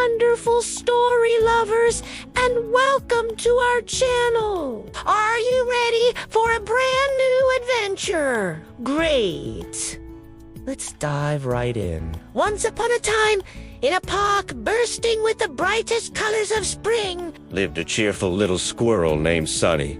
wonderful story lovers, and welcome to our channel. Are you ready for a brand new adventure? Great. Let's dive right in. Once upon a time, in a park bursting with the brightest colors of spring, lived a cheerful little squirrel named Sunny.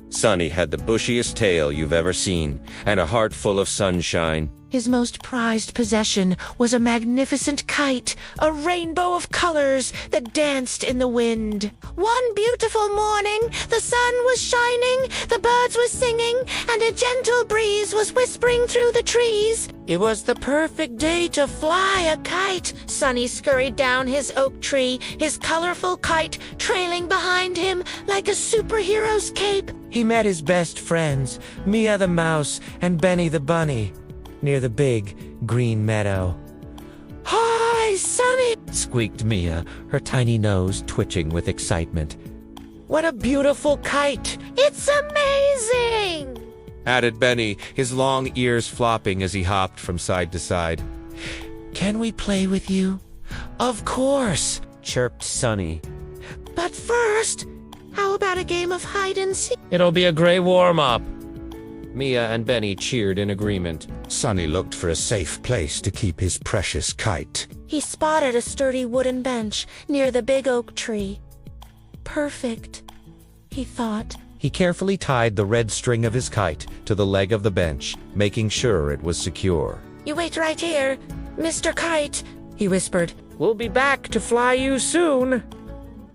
Sunny had the bushiest tail you've ever seen, and a heart full of sunshine. His most prized possession was a magnificent kite, a rainbow of colors that danced in the wind. One beautiful morning, the sun was shining, the birds were singing, and a gentle breeze was whispering through the trees. It was the perfect day to fly a kite. Sunny scurried down his oak tree, his colorful kite trailing behind him like a superhero's cape. He met his best friends, Mia the mouse and Benny the bunny, near the big green meadow. "Hi, Sunny!" squeaked Mia, her tiny nose twitching with excitement. "What a beautiful kite! It's amazing!" Added Benny, his long ears flopping as he hopped from side to side. "Can we play with you?" "Of course," chirped Sunny. "But first, how about a game of hide and seek?" "It'll be a great warm-up." Mia and Benny cheered in agreement. Sunny looked for a safe place to keep his precious kite. He spotted a sturdy wooden bench near the big oak tree. Perfect, he thought. He carefully tied the red string of his kite to the leg of the bench, making sure it was secure. "You wait right here, Mr. Kite," he whispered. "We'll be back to fly you soon."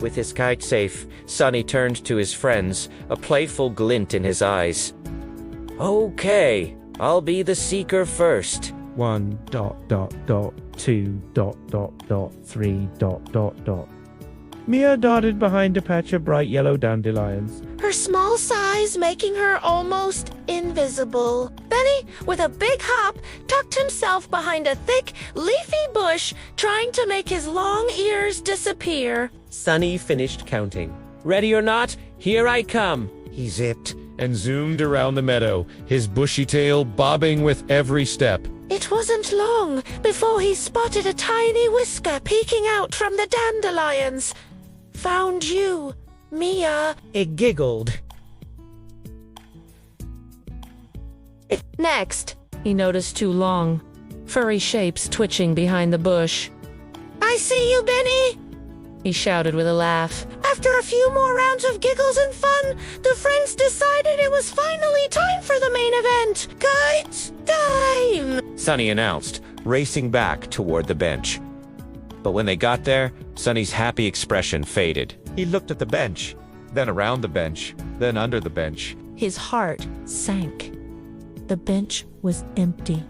With his kite safe, Sunny turned to his friends, a playful glint in his eyes. "Okay, I'll be the seeker first." 1.2.3. Mia darted behind a patch of bright yellow dandelions. Her small size making her almost invisible. Benny, with a big hop, tucked himself behind a thick, leafy bush, trying to make his long ears disappear. Sunny finished counting. "Ready or not, here I come." He zipped and zoomed around the meadow, his bushy tail bobbing with every step. It wasn't long before he spotted a tiny whisker peeking out from the dandelions. "Found you, Mia," it giggled. Next, he noticed two long, furry shapes twitching behind the bush. "I see you, Benny," he shouted with a laugh. After a few more rounds of giggles and fun, the friends decided it was finally time for the main event. "Kite time!" Sunny announced, racing back toward the bench. But when they got there, Sunny's happy expression faded. He looked at the bench, then around the bench, then under the bench. His heart sank. The bench was empty.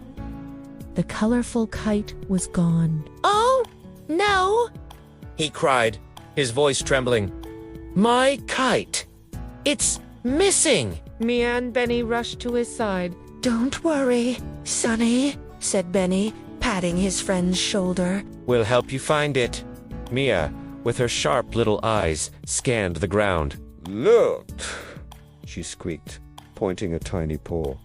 The colorful kite was gone. "Oh, no!" he cried, his voice trembling. "My kite! It's missing!" Mia and Benny rushed to his side. "Don't worry, Sunny," said Benny, patting his friend's shoulder. "We'll help you find it." Mia, with her sharp little eyes, scanned the ground. "Look!" she squeaked, pointing a tiny paw.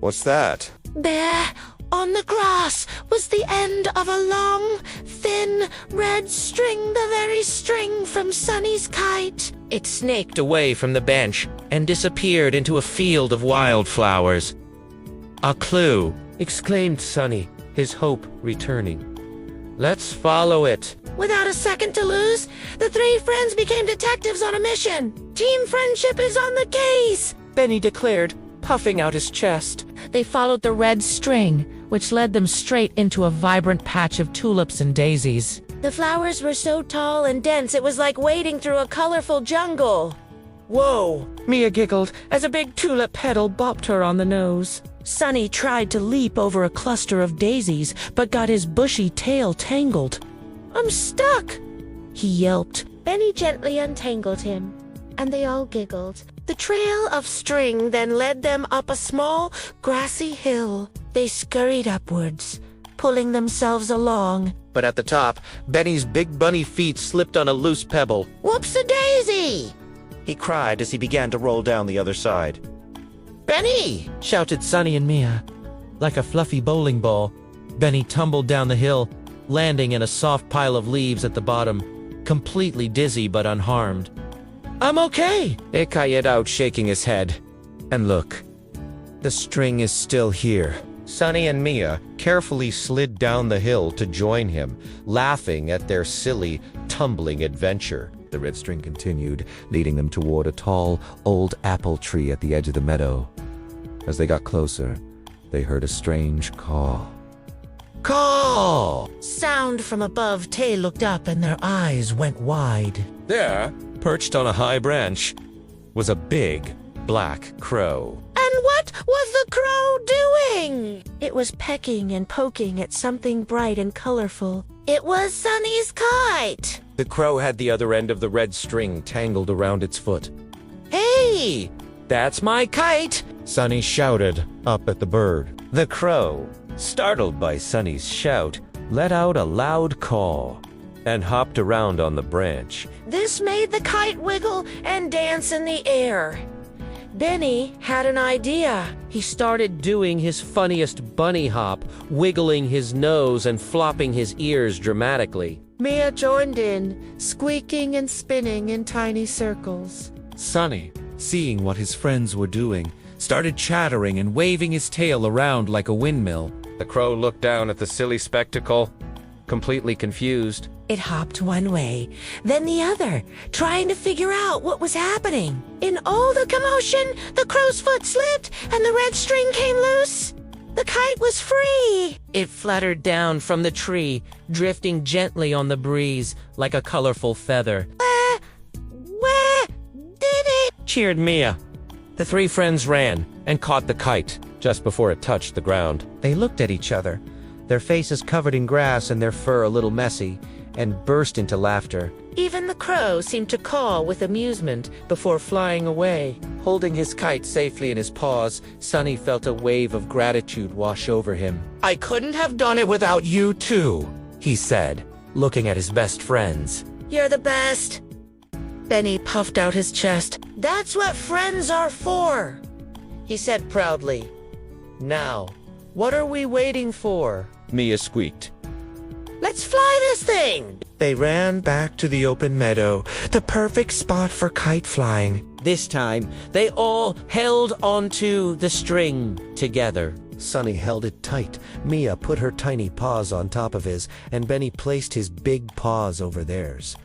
"What's that?" There, on the grass, was the end of a long, thin, red string, the very string from Sunny's kite. It snaked away from the bench and disappeared into a field of wildflowers. "A clue!" exclaimed Sunny, his hope returning. "Let's follow it." Without a second to lose, the three friends became detectives on a mission. "Team friendship is on the case," Benny declared, puffing out his chest. They followed the red string, which led them straight into a vibrant patch of tulips and daisies. The flowers were so tall and dense it was like wading through a colorful jungle. "Whoa!" Mia giggled as a big tulip petal bopped her on the nose. Sunny tried to leap over a cluster of daisies, but got his bushy tail tangled. "I'm stuck!" he yelped. Benny gently untangled him, and they all giggled. The trail of string then led them up a small, grassy hill. They scurried upwards, pulling themselves along. But at the top, Benny's big bunny feet slipped on a loose pebble. "Whoops-a-daisy!" he cried as he began to roll down the other side. "Benny!" shouted Sunny and Mia. Like a fluffy bowling ball, Benny tumbled down the hill, landing in a soft pile of leaves at the bottom, completely dizzy but unharmed. I'm okay. They cried out, shaking his head. And look, the string is still here. Sunny and Mia carefully slid down the hill to join him, laughing at their silly, tumbling adventure. The red string continued, leading them toward a tall, old apple tree at the edge of the meadow. As they got closer, they heard a strange caw. Caw! Sound from above. Tay looked up and their eyes went wide. There, perched on a high branch, was a big, black crow. And what was the crow doing? It was pecking and poking at something bright and colorful. It was Sunny's kite. The crow had the other end of the red string tangled around its foot. Hey! That's my kite! Sunny shouted up at the bird. The crow, startled by Sunny's shout, let out a loud caw and hopped around on the branch. This made the kite wiggle and dance in the air. Benny had an idea. He started doing his funniest bunny hop, wiggling his nose and flopping his ears dramatically. Mia joined in, squeaking and spinning in tiny circles. Sunny, seeing what his friends were doing, started chattering and waving his tail around like a windmill. The crow looked down at the silly spectacle, completely confused. It hopped one way, then the other, trying to figure out what was happening. In all the commotion, the crow's foot slipped and the red string came loose. The kite was free. It fluttered down from the tree, drifting gently on the breeze like a colorful feather. Where did it? Cheered Mia. The three friends ran and caught the kite just before it touched the ground. They looked at each other, their faces covered in grass and their fur a little messy, and burst into laughter. Even the crow seemed to caw with amusement before flying away. Holding his kite safely in his paws, Sunny felt a wave of gratitude wash over him. I couldn't have done it without you too, he said, looking at his best friends. You're the best. Benny puffed out his chest. That's what friends are for, he said proudly. Now, what are we waiting for? Mia squeaked. Let's fly this thing! They ran back to the open meadow, the perfect spot for kite flying. This time, they all held onto the string together. Sunny held it tight. Mia put her tiny paws on top of his, and Benny placed his big paws over theirs.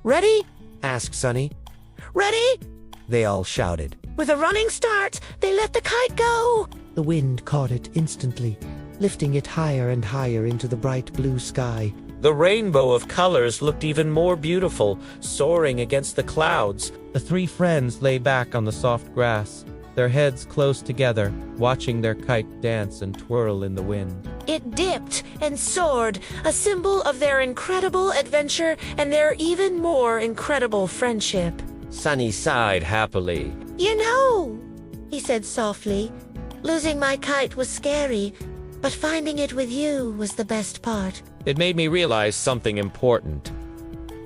Ready? Asked Sunny. Ready? They all shouted. With a running start, they let the kite go. The wind caught it instantly, lifting it higher and higher into the bright blue sky. The rainbow of colors looked even more beautiful, soaring against the clouds. The three friends lay back on the soft grass, their heads close together, watching their kite dance and twirl in the wind. It dipped and soared, a symbol of their incredible adventure and their even more incredible friendship. Sunny sighed happily. You know, he said softly, losing my kite was scary, but finding it with you was the best part. It made me realize something important.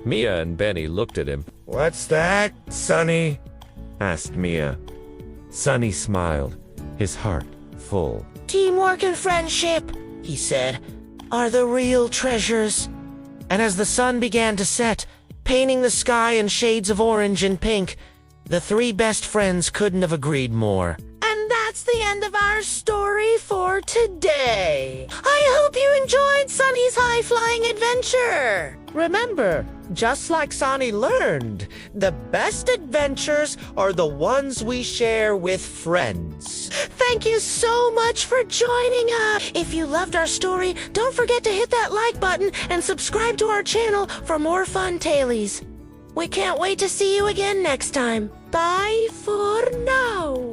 Mia and Benny looked at him. What's that, Sunny? Asked Mia. Sunny smiled, his heart full. Teamwork and friendship, he said, are the real treasures. And as the sun began to set, painting the sky in shades of orange and pink, the three best friends couldn't have agreed more. And that's the end of our story for today. I hope you enjoyed Sunny's high-flying adventure. Remember, just like Sunny learned, the best adventures are the ones we share with friends. Thank you so much for joining us. If you loved our story, don't forget to hit that like button and subscribe to our channel for more fun tailies. We can't wait to see you again next time. Bye for now.